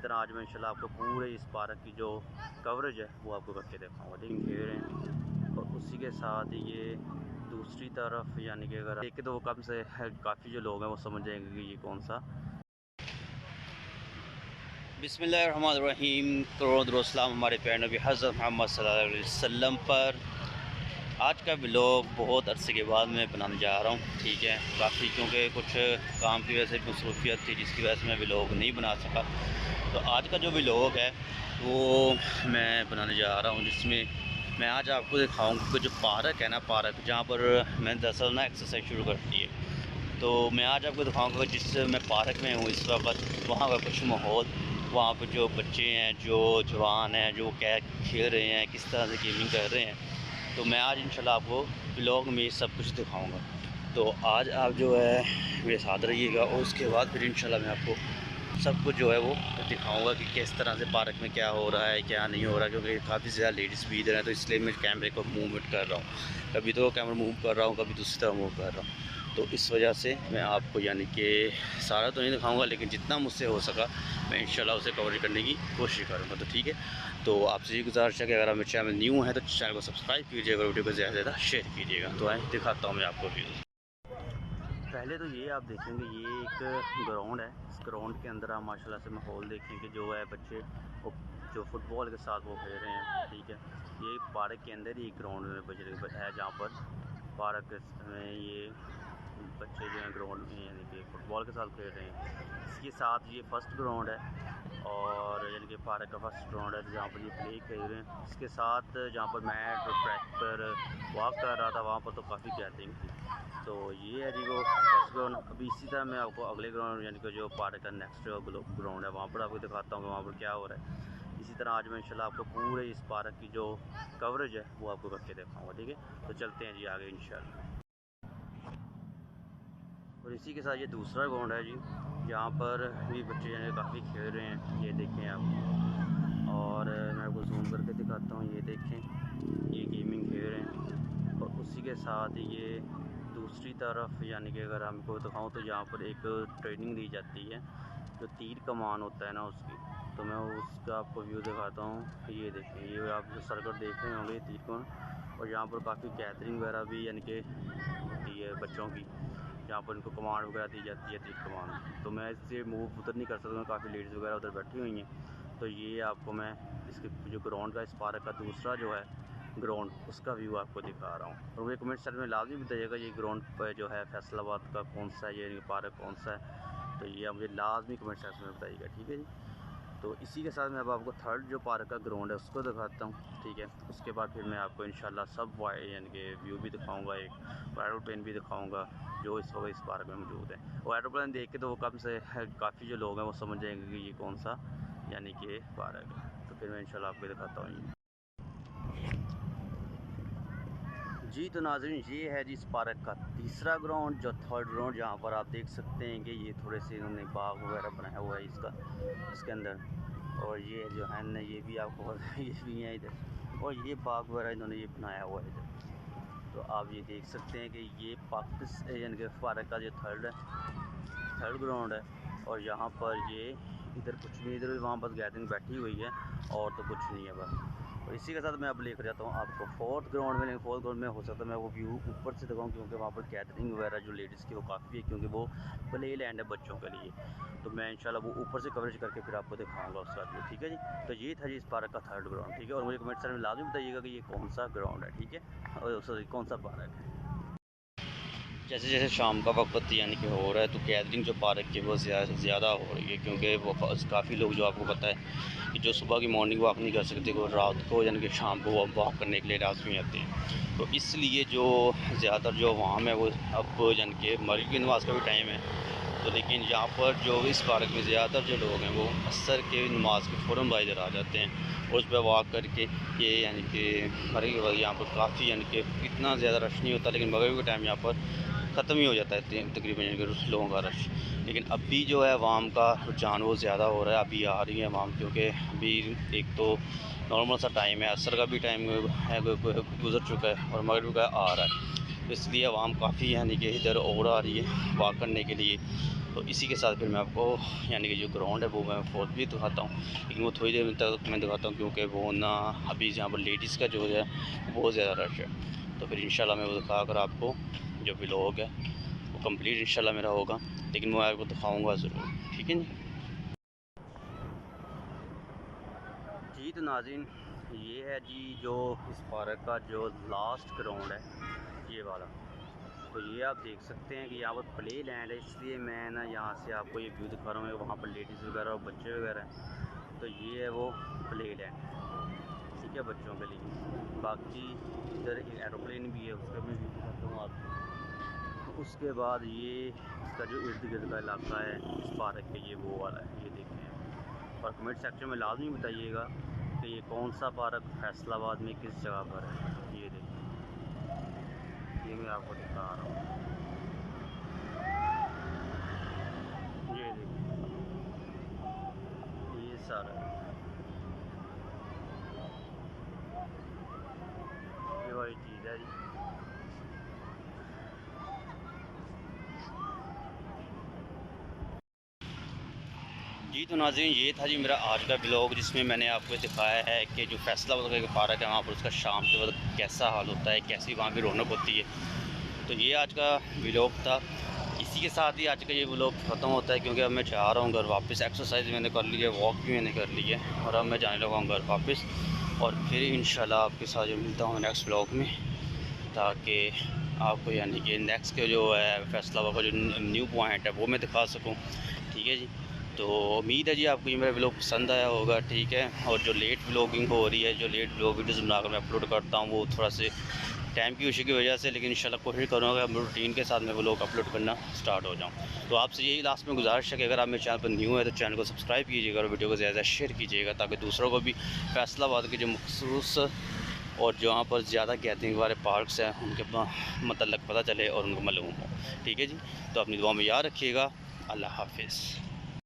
तरह आज मैं इंशाल्लाह आपको पूरे इस पार्क की जो कवरेज है वो आपको करके दिखाऊंगा। ठीक घेर हैं और उसी के साथ ये दूसरी तरफ यानी कि अगर देखें तो वो कम से काफ़ी जो लोग हैं वो समझ जाएंगे कि ये कौन सा। बिस्मिल्लाहिर्रहमानिर्रहीम, करोड़ सलाम हमारे प्यारे नबी हज़रत मोहम्मद सल्लल्लाहु अलैहि वसल्लम पर। आज का व्लॉग बहुत अरसे के बाद मैं बनाने जा रहा हूँ। ठीक है, काफ़ी क्योंकि कुछ काम की वजह से मसरूफियत थी जिसकी वजह से मैं व्लॉग नहीं बना सका। तो आज का जो व्लॉग है वो मैं बनाने जा रहा हूँ, जिसमें मैं आज आपको दिखाऊँगा कि जो पार्क है ना, पार्क जहाँ पर मैंने दरअसल ना एक्सरसाइज शुरू कर दी है। तो मैं आज आपको दिखाऊँगा जिस मैं पार्क में हूँ इस वक्त, वहाँ का कुछ माहौल, वहाँ पर जो बच्चे हैं, जो जवान हैं, जो क्या खेल रहे हैं, किस तरह से गेमिंग कर रहे हैं। तो मैं आज इंशाल्लाह आपको व्लॉग में सब कुछ दिखाऊंगा। तो आज आप जो है मेरे साथ रहिएगा और उसके बाद फिर इंशाल्लाह मैं आपको सब कुछ जो है वो दिखाऊंगा कि किस तरह से पार्क में क्या हो रहा है, क्या नहीं हो रहा है। क्योंकि काफ़ी ज़्यादा लेडीज़ भी इधर हैं, तो इसलिए मैं कैमरे को मूवमेंट कर रहा हूँ। कभी तो कैमरा मूव कर रहा हूँ, कभी दूसरी तरह मूव कर रहा हूँ। तो इस वजह से मैं आपको यानी कि सारा तो नहीं दिखाऊंगा, लेकिन जितना मुझसे हो सका मैं इंशाल्लाह उसे कवर करने की कोशिश करूँगा। तो ठीक है, तो आपसे ये गुजारिश है कि अगर आप मेरे चैनल न्यू है तो चैनल को सब्सक्राइब कीजिएगा, वीडियो को ज़्यादा से ज़्यादा शेयर कीजिएगा। तो आए दिखाता हूँ मैं आपको व्यूज़। पहले तो ये आप देखेंगे ये एक ग्राउंड है। इस ग्राउंड के अंदर आप माशाल्लाह से माहौल देखेंगे जो है बच्चे वो जो फुटबॉल के साथ वो खेल रहे हैं। ठीक है, ये पार्क के अंदर ही ग्राउंड में बच है जहाँ पर पार्क में ये बच्चे जो हैं ग्राउंड में यानी कि फ़ुटबॉल के साथ खेल रहे हैं। इसके साथ ये फर्स्ट ग्राउंड है और यानी कि पार्क का फर्स्ट ग्राउंड है जहाँ पर ये प्ले खेल रहे हैं। इसके साथ जहाँ पर मैं ट्रैक पर वॉक कर रहा था वहाँ पर तो काफ़ी गैदरिंग थी। तो ये है जी वो फर्स्ट ग्राउंड। अभी इसी तरह मैं आपको अगले ग्राउंड यानी कि जो पार्क का नेक्स्ट ग्राउंड है वहाँ पर आपको दिखाता हूँ कि वहाँ पर क्या हो रहा है। इसी तरह आज मैं इंशाल्लाह आपको पूरे इस पार्क की जो कवरेज है वो आपको करके दिखाऊँगा। ठीक है, तो चलते हैं जी आगे इंशाल्लाह। और इसी के साथ ये दूसरा ग्राउंड है जी, जहाँ पर भी बच्चे जो हैं काफ़ी खेल रहे हैं। ये देखें आप, और मैं आपको जूम करके दिखाता हूँ। ये देखें ये गेमिंग खेल रहे हैं और उसी के साथ ये दूसरी तरफ यानी कि अगर हमको दिखाऊँ तो यहाँ पर एक ट्रेनिंग दी जाती है जो तीर कमान होता है ना उसकी। तो मैं उसका आपको व्यू दिखाता हूँ। ये देखें, ये आप सर्कट देख रहे होंगे तीर कमान, और यहाँ पर काफ़ी गैदरिंग वगैरह भी यानी कि होती है बच्चों की, जहाँ पर इनको कमांड वगैरह दी जाती है तीर कमान। तो मैं इससे मूव उधर नहीं कर सकता, काफ़ी लेडीज़ वगैरह उधर बैठी हुई हैं। तो ये आपको मैं इसके जो ग्राउंड का इस पार्क का दूसरा जो है ग्राउंड उसका व्यू आपको दिखा रहा हूँ। और मुझे कमेंट सेक्शन में लाजमी बताइएगा ये ग्राउंड पर जो है फैसलाबाद का कौन सा है, ये पार्क कौन सा है। तो ये आप मुझे लाजमी कमेंट सेक्शन में बताइएगा। ठीक है जी, तो इसी के साथ मैं अब आपको थर्ड जो पार्क का ग्राउंड है उसको दिखाता हूँ। ठीक है, उसके बाद फिर मैं आपको इंशाल्लाह सब यानी कि व्यू भी दिखाऊंगा, एक एरोप्लेन भी दिखाऊंगा जो इस वक्त इस पार्क में मौजूद है। वो एरोप्लेन देख के तो वो कम से काफ़ी जो लोग हैं वो समझ जाएंगे कि ये कौन सा यानी कि पार्क है। तो फिर मैं इंशाल्लाह आपको दिखाता हूँ जी। तो नाज़रीन ये है जी इस पार्क का तीसरा ग्राउंड, जो थर्ड ग्राउंड, जहाँ पर आप देख सकते हैं कि ये थोड़े से इन्होंने बाग वगैरह बनाया हुआ है इसके अंदर। और ये जो है ना ये भी आपको ये भी है इधर, और ये बाग वगैरह इन्होंने ये बनाया हुआ है इधर। तो आप ये देख सकते हैं कि ये पाकिस्तान यानी कि पार्क का जो थर्ड ग्राउंड है। और यहाँ पर ये इधर कुछ नहीं, इधर वहाँ बस गैदरिंग बैठी हुई है और तो कुछ नहीं है बस। और इसी के साथ मैं अब लेकर जाता हूँ आपको फोर्थ ग्राउंड में। लेकिन फोर्थ ग्राउंड में हो सकता है मैं वो व्यू ऊपर से दिखाऊँ, क्योंकि वहाँ पर गैदरिंग वगैरह जो लेडीज़ की वो काफ़ी है, क्योंकि वो प्ले लैंड है बच्चों के लिए। तो मैं इंशाल्लाह वो ऊपर से कवरेज करके फिर आपको दिखाऊंगा उसका व्यू। ठीक है जी, तो ये था जी इस पार्क का थर्ड ग्राउंड। ठीक है, और मुझे कमेंट सेक्शन में लाजमी बताइएगा कि ये कौन सा ग्राउंड है। ठीक है, और सॉरी कौन सा पार्क है। जैसे जैसे शाम का वक्त यानी कि हो रहा है तो गैदरिंग जो पार्क की वो ज़्यादा हो रही है, क्योंकि वो काफ़ी लोग जो आपको पता है कि जो सुबह की मॉर्निंग वॉक नहीं कर सकते वो रात को यानी कि शाम को वो वॉक करने के लिए लाजमी आते हैं। तो इसलिए जो ज़्यादातर जो आवाम है वो अब यानी कि मगरिब की नमाज़ का भी टाइम है। तो लेकिन यहाँ पर जो इस पार्क में ज़्यादातर जो लोग हैं वो असर के नमाज के फ़ौरन बाद इधर आ जाते हैं और उस पर वॉक करके ये यानी कि मगरिब के बाद यहाँ पर काफ़ी यानी कि इतना ज़्यादा रश नहीं होता, लेकिन मगरिब के टाइम यहाँ पर ख़त्म ही हो जाता है तकरीबन यानी कि लोगों का रश। लेकिन अभी जो है अवाम का रुझान वो ज़्यादा हो रहा है, अभी आ रही है अवाम, क्योंकि अभी एक तो नॉर्मल सा टाइम है, असर का भी टाइम है गुज़र चुका है और मगरिब का आ रहा है। तो इसलिए आवाम काफ़ी यानी कि इधर और आ रही है वॉक करने के लिए। तो इसी के साथ फिर मैं आपको यानी कि जो ग्राउंड है वो मैं फोर्थ भी दिखाता हूँ, लेकिन वो थोड़ी देर तक मैं दिखाता हूँ क्योंकि वो ना अभी यहाँ पर लेडीज़ का जो है बहुत ज़्यादा रश है। तो फिर इंशाल्लाह मैं वो दिखा कर आपको जो व्लॉग है वो कंप्लीट इंशाल्लाह मेरा होगा, लेकिन मैं आपको दिखाऊँगा ज़रूर, ठीक है जी। तो नाज़रीन ये है जी जो इस पार्क का जो लास्ट ग्राउंड है ये वाला। तो ये आप देख सकते हैं कि यहाँ पर प्ले लैंड है, इसलिए मैं ना यहाँ से आपको ये व्यू दिखा रहा हूँ। वहाँ पर लेडीज़ वगैरह और बच्चे वगैरह हैं। तो ये है वो प्ले लैंड, ठीक है, बच्चों के लिए। बाकी इधर एक एरोप्लेन भी है, उसका भी व्यू दिखाता हूँ आपको। तो उसके बाद ये इसका जो इर्द गिर्द का इलाका है इस पार्क के, ये वो वाला है, ये देखें। और कमेंट सेक्शन में लाजमी बताइएगा कि ये कौन सा पार्क फैसलाबाद में किस जगह पर है। ये देखें, ये मैं आपको दिखा रहा हूँ, ये देखिए ये सारा ये वाली चीज़ है जी। तो नाज़रीन ये था जी मेरा आज का ब्लॉग, जिसमें मैंने आपको दिखाया है कि जो फैसलाबाद का पार्क है वहाँ पर उसका शाम के वक्त कैसा हाल होता है, कैसी वहाँ की रौनक होती है। तो ये आज का ब्लॉग था। इसी के साथ ही आज का ये ब्लॉग ख़त्म होता है, क्योंकि अब मैं जा रहा हूँ घर वापस। एक्सरसाइज मैंने कर ली है, वॉक भी मैंने कर ली है, और अब मैं जाने लगा हूँ घर वापस। और फिर इंशाल्लाह आपके साथ जो मिलता हूँ नेक्स्ट ब्लॉग में, ताकि आपको यानी कि नेक्स्ट के जो है फैसलाबाद का जो न्यू पॉइंट है वो मैं दिखा सकूँ, ठीक है जी। तो उम्मीद है जी आपको ये मेरा व्लॉग पसंद आया होगा, ठीक है। और जो लेट व्लॉगिंग हो रही है, जो लेट व्लॉग वीडियोज़ बनाकर मैं अपलोड करता हूँ, वो थोड़ा से टाइम की इशू की वजह से, लेकिन इंशाल्लाह कोशिश करूँगा कि रूटीन के साथ मैं व्लॉग अपलोड करना स्टार्ट हो जाऊँ। तो आपसे यही लास्ट में गुजारिश है कि अगर आप मेरे चैनल पर न्यू है तो चैनल को सब्सक्राइब कीजिएगा और वीडियो को ज़्यादा शेयर कीजिएगा, ताकि दूसरों को भी फैसलाबाद के जो मखसूस और जहाँ पर ज़्यादा गैदरिंग वाले पार्क्स हैं उनके मतलब पता चले और उनको मालूम हो, ठीक है जी। तो अपनी दुआ में याद रखिएगा। अल्लाह हाफिज़।